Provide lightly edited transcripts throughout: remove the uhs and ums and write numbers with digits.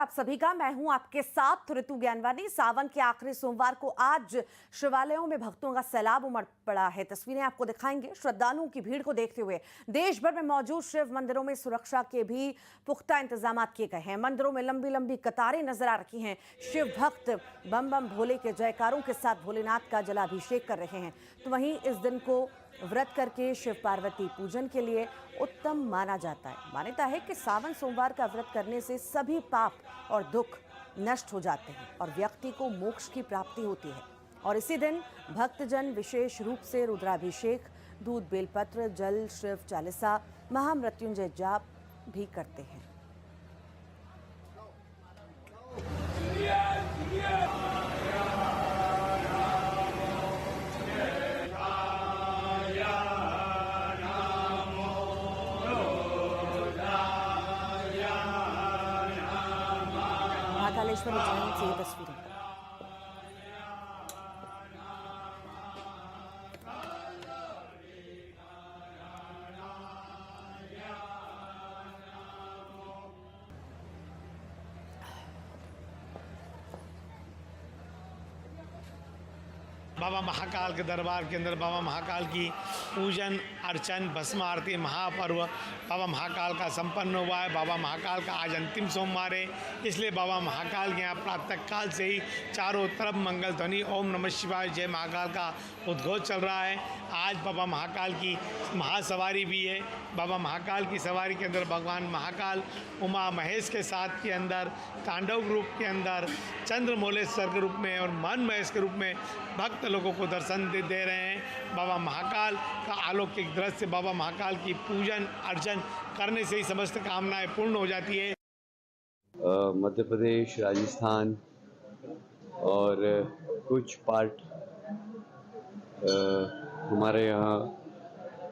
आप सभी का मैं हूं आपके साथ ऋतु ज्ञानवानी। सावन के आखिरी सोमवार को आज शिवालयों में भक्तों का सैलाब उमड़ पड़ा है। तस्वीरें आपको दिखाएंगे। श्रद्धालुओं की भीड़ को देखते हुए देश भर में मौजूद शिव मंदिरों में सुरक्षा के भी पुख्ता इंतजाम किए गए हैं। मंदिरों में लंबी लंबी कतारें नजर आ रही हैं। शिव भक्त बम बम भोले के जयकारों के साथ भोलेनाथ का जलाभिषेक कर रहे हैं। तो वहीं इस दिन को व्रत करके शिव पार्वती पूजन के लिए उत्तम माना जाता है। मान्यता है कि सावन सोमवार का व्रत करने से सभी पाप और दुख नष्ट हो जाते हैं और व्यक्ति को मोक्ष की प्राप्ति होती है। और इसी दिन भक्तजन विशेष रूप से रुद्राभिषेक, दूध बेलपत्र, जल, शिव चालीसा, महामृत्युंजय जाप भी करते हैं। महाकालेश्वर उज्जैन से ये तस्वीरें। बाबा महाकाल के दरबार के अंदर बाबा महाकाल की पूजन अर्चन भस्म आरती महापर्व बाबा महाकाल का संपन्न हुआ है। बाबा महाकाल का आज अंतिम सोमवार है, इसलिए बाबा महाकाल के यहाँ प्रातः काल से ही चारों तरफ मंगल ध्वनि ओम नमः शिवाय जय महाकाल का उद्घोष चल रहा है। आज बाबा महाकाल की महासवारी भी है। बाबा महाकाल की सवारी के अंदर भगवान महाकाल उमा महेश के साथ के अंदर तांडव रूप के अंदर चंद्रमौलेश्वर के रूप में और मन महेश के रूप में भक्त लोगों को दर्शन दे रहे हैं। बाबा महाकाल का अलौकिक दृश्य, बाबा महाकाल की पूजन अर्चन करने से ही समस्त कामनाएं पूर्ण हो जाती है। मध्य प्रदेश, राजस्थान और कुछ पार्ट हमारे यहाँ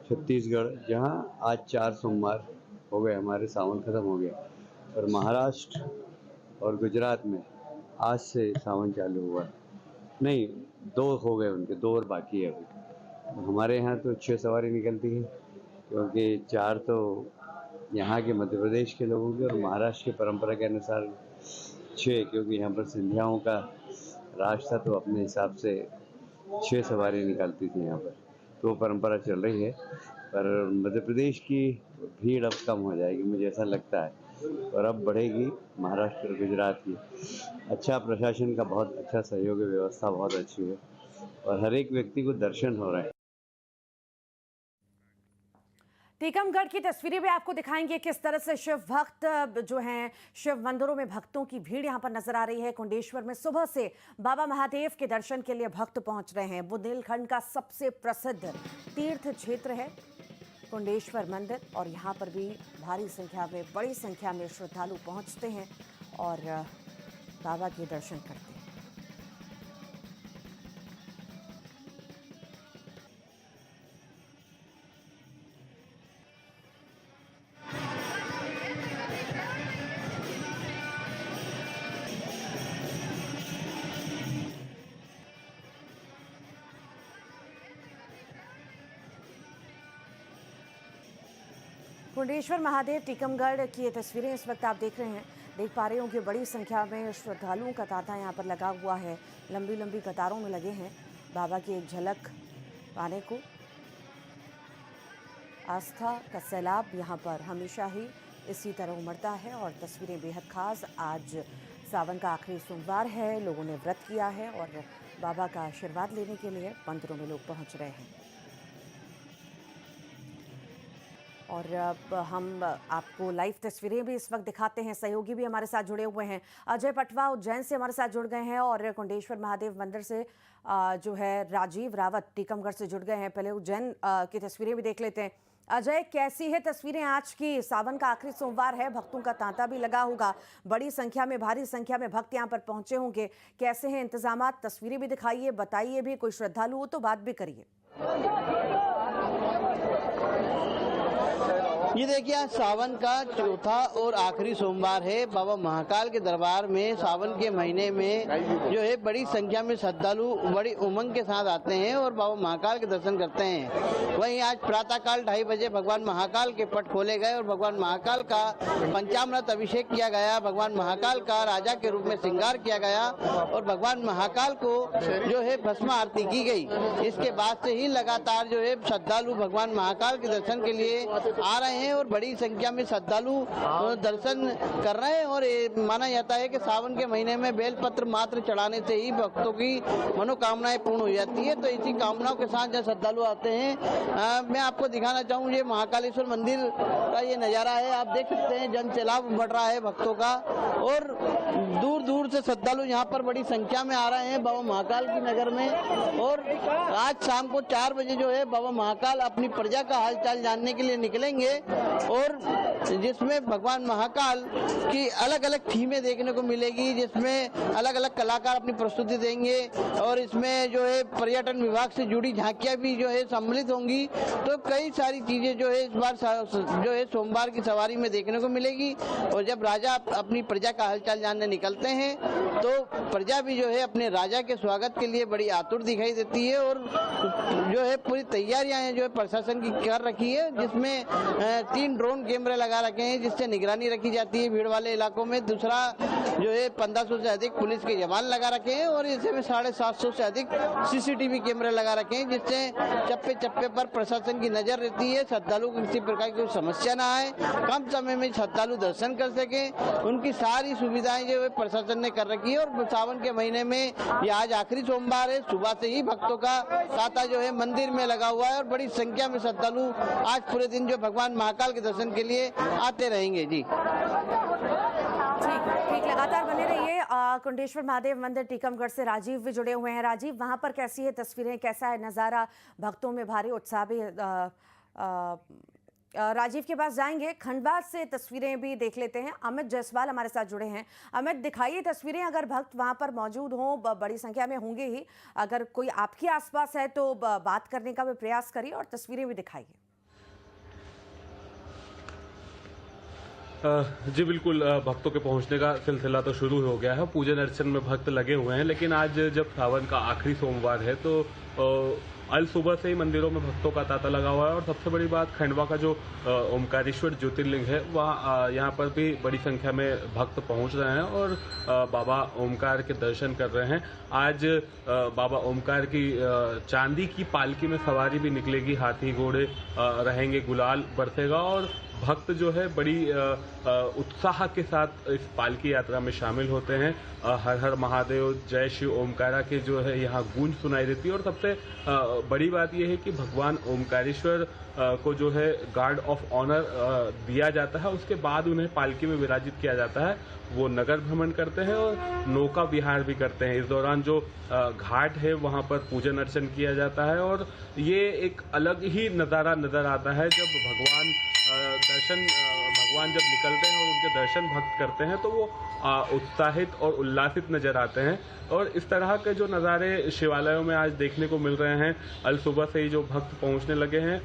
छत्तीसगढ़, जहाँ आज 4 सोमवार हो गए, हमारे सावन ख़त्म हो गया। और महाराष्ट्र और गुजरात में आज से सावन चालू हुआ है। नहीं, 2 हो गए उनके, 2 और बाकी है अभी। हमारे यहाँ तो 6 सवारी निकलती है, क्योंकि 4 तो यहाँ के मध्य प्रदेश के लोगों की और महाराष्ट्र की परंपरा के अनुसार 6, क्योंकि यहाँ पर सिंधियाओं का राज था तो अपने हिसाब से 6 सवारी निकलती थी यहाँ पर, तो वो परंपरा चल रही है। पर मध्य प्रदेश की भीड़ अब कम हो जाएगी, मुझे ऐसा लगता है, और अब बढ़ेगी महाराष्ट्र और गुजरात की। अच्छा प्रशासन का बहुत अच्छा सहयोग है, व्यवस्था बहुत अच्छी है और हर एक व्यक्ति को दर्शन हो रहे हैं। टीकमगढ़ की तस्वीरें भी आपको दिखाएंगे किस तरह से शिव भक्त जो हैं, शिव मंदिरों में भक्तों की भीड़ यहां पर नजर आ रही है। कुंडेश्वर में सुबह से बाबा महादेव के दर्शन के लिए भक्त पहुंच रहे हैं। बुंदेलखंड का सबसे प्रसिद्ध तीर्थ क्षेत्र है कुंडेश्वर मंदिर और यहां पर भी भारी संख्या में, बड़ी संख्या में श्रद्धालु पहुंचते हैं और बाबा के दर्शन करते हैं। कुंडेश्वर महादेव टीकमगढ़ की ये तस्वीरें इस वक्त आप देख रहे हैं, देख पा रहे होंगे। बड़ी संख्या में श्रद्धालुओं का तांता यहाँ पर लगा हुआ है, लंबी लंबी कतारों में लगे हैं बाबा की एक झलक पाने को। आस्था का सैलाब यहाँ पर हमेशा ही इसी तरह उमड़ता है और तस्वीरें बेहद खास। आज सावन का आखिरी सोमवार है, लोगों ने व्रत किया है और बाबा का आशीर्वाद लेने के लिए मंदिरों में लोग पहुँच रहे हैं। और अब हम आपको लाइव तस्वीरें भी इस वक्त दिखाते हैं। सहयोगी भी हमारे साथ जुड़े हुए हैं। अजय पटवा उज्जैन से हमारे साथ जुड़ गए हैं और कुंडेश्वर महादेव मंदिर से जो है राजीव रावत टीकमगढ़ से जुड़ गए हैं। पहले उज्जैन की तस्वीरें भी देख लेते हैं। अजय, कैसी है तस्वीरें आज की? सावन का आखिरी सोमवार है, भक्तों का तांता भी लगा होगा, बड़ी संख्या में, भारी संख्या में भक्त यहाँ पर पहुंचे होंगे। कैसे हैं इंतजाम? तस्वीरें भी दिखाइए, बताइए भी। कोई श्रद्धालु हो तो बात भी करिए। ये देखिए, आज सावन का चौथा और आखिरी सोमवार है। बाबा महाकाल के दरबार में सावन के महीने में जो है बड़ी संख्या में श्रद्धालु बड़ी उमंग के साथ आते हैं और बाबा महाकाल के दर्शन करते हैं। वहीं आज प्रातःकाल 2:30 बजे भगवान महाकाल के पट खोले गए और भगवान महाकाल का पंचामृत अभिषेक किया गया। भगवान महाकाल का राजा के रूप में श्रृंगार किया गया और भगवान महाकाल को जो है भस्म आरती की गई। इसके बाद से ही लगातार जो है श्रद्धालु भगवान महाकाल के दर्शन के लिए आ रहे हैं और बड़ी संख्या में श्रद्धालु दर्शन कर रहे हैं। और माना जाता है कि सावन के महीने में बेलपत्र मात्र चढ़ाने से ही भक्तों की मनोकामनाएं पूर्ण हो जाती है। तो इसी कामनाओं के साथ जब श्रद्धालु आते हैं, मैं आपको दिखाना चाहूँ ये महाकालेश्वर मंदिर का ये नज़ारा है। आप देख सकते हैं जन सैलाब बढ़ रहा है भक्तों का और दूर दूर से श्रद्धालु यहाँ पर बड़ी संख्या में आ रहे हैं बाबा महाकाल की नगर में। और आज शाम को 4 बजे जो है बाबा महाकाल अपनी प्रजा का हालचाल जानने के लिए निकलेंगे और जिसमें भगवान महाकाल की अलग अलग थीमें देखने को मिलेगी, जिसमें अलग अलग कलाकार अपनी प्रस्तुति देंगे और इसमें जो है पर्यटन विभाग से जुड़ी झांकियां भी जो है सम्मिलित होंगी। तो कई सारी चीजें जो है इस बार जो है सोमवार की सवारी में देखने को मिलेगी। और जब राजा अपनी प्रजा का हालचाल जानने निकलते हैं तो प्रजा भी जो है अपने राजा के स्वागत के लिए बड़ी आतुर दिखाई देती है और जो है पूरी तैयारियां जो है प्रशासन की कर रखी है, जिसमें 3 ड्रोन कैमरे लगा रखे हैं जिससे निगरानी रखी जाती है भीड़ वाले इलाकों में। दूसरा जो है 1500 से अधिक पुलिस के जवान लगा रखे हैं और इसमें 750 से अधिक CCTV कैमरे लगा रखे हैं, जिससे चप्पे चप्पे पर प्रशासन की नजर रहती है। श्रद्धालु को किसी प्रकार की कोई समस्या ना आए, कम समय में श्रद्धालु दर्शन कर सके, उनकी सारी सुविधाएं जो है प्रशासन ने कर रखी है। और सावन के महीने में ये आज आखिरी सोमवार है, सुबह से ही भक्तों का तांता जो है मंदिर में लगा हुआ है और बड़ी संख्या में श्रद्धालु आज पूरे दिन जो भगवान महाकाल के दर्शन के लिए आते रहेंगे। जी ठीक, लगातार बने रहिए। कुंडेश्वर महादेव मंदिर टीकमगढ़ से राजीव भी जुड़े हुए हैं। राजीव, वहां पर कैसी है तस्वीरें, कैसा है नज़ारा, भक्तों में भारी उत्साह भी राजीव के पास जाएंगे। खंडवा से तस्वीरें भी देख लेते हैं। अमित जायसवाल हमारे साथ जुड़े हैं। अमित, दिखाइए तस्वीरें, अगर भक्त वहां पर मौजूद हों, बड़ी संख्या में होंगे ही, अगर कोई आपके आसपास है तो बात करने का भी प्रयास करिए और तस्वीरें भी दिखाइए। जी बिल्कुल, भक्तों के पहुंचने का सिलसिला तो शुरू हो गया है। पूजन अर्चन में भक्त लगे हुए हैं, लेकिन आज जब सावन का आखिरी सोमवार है तो आज सुबह से ही मंदिरों में भक्तों का तांता लगा हुआ है। और सबसे बड़ी बात, खंडवा का जो ओमकारेश्वर ज्योतिर्लिंग है वहाँ यहाँ पर भी बड़ी संख्या में भक्त पहुँच रहे हैं और बाबा ओमकार के दर्शन कर रहे हैं। आज बाबा ओमकार की चांदी की पालकी में सवारी भी निकलेगी, हाथी घोड़े रहेंगे, गुलाल बरसेगा और भक्त जो है बड़ी उत्साह के साथ इस पालकी यात्रा में शामिल होते हैं। हर हर महादेव, जय शिव ओमकारा के जो है यहाँ गूंज सुनाई देती है। और सबसे बड़ी बात यह है कि भगवान ओमकारेश्वर को जो है गार्ड ऑफ ऑनर दिया जाता है, उसके बाद उन्हें पालकी में विराजित किया जाता है। वो नगर भ्रमण करते हैं और नौका विहार भी करते हैं। इस दौरान जो घाट है वहाँ पर पूजन अर्चन किया जाता है और ये एक अलग ही नज़ारा नज़र आता है जब भगवान जब निकलते हैं और उनके दर्शन भक्त करते हैं तो वो उत्साहित और उल्लासित नजर आते हैं। और इस तरह के जो नज़ारे शिवालयों में आज देखने को मिल रहे हैं, अल सुबह से ही जो भक्त पहुंचने लगे हैं।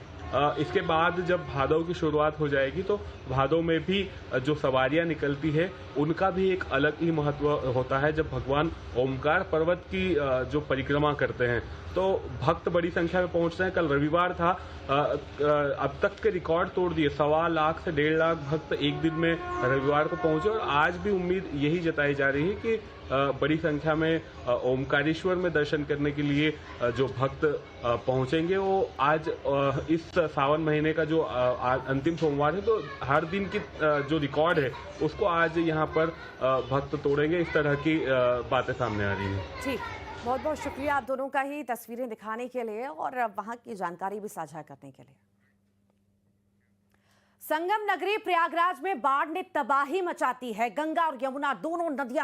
इसके बाद जब भादव की शुरुआत हो जाएगी तो भादव में भी जो सवारियां निकलती है उनका भी एक अलग ही महत्व होता है। जब भगवान ओमकार पर्वत की जो परिक्रमा करते हैं तो भक्त बड़ी संख्या में पहुंचते हैं। कल रविवार था, अब तक के रिकॉर्ड तोड़ दिए। 1.25 लाख से 1.5 लाख भक्त एक दिन में रविवार को पहुंचे और आज भी उम्मीद यही जताई जा रही है कि बड़ी संख्या में ओमकारेश्वर में दर्शन करने के लिए जो भक्त पहुंचेंगे वो आज इस सावन महीने का जो अंतिम सोमवार है तो हर दिन की जो रिकॉर्ड है उसको आज यहाँ पर भक्त तोड़ेंगे। इस तरह की बातें सामने आ रही हैं। ठीक, बहुत बहुत शुक्रिया आप दोनों का ही तस्वीरें दिखाने के लिए और वहां की जानकारी भी साझा करने के लिए। संगम नगरी प्रयागराज में बाढ़ ने तबाही मचाती है। गंगा और यमुना दोनों नदियां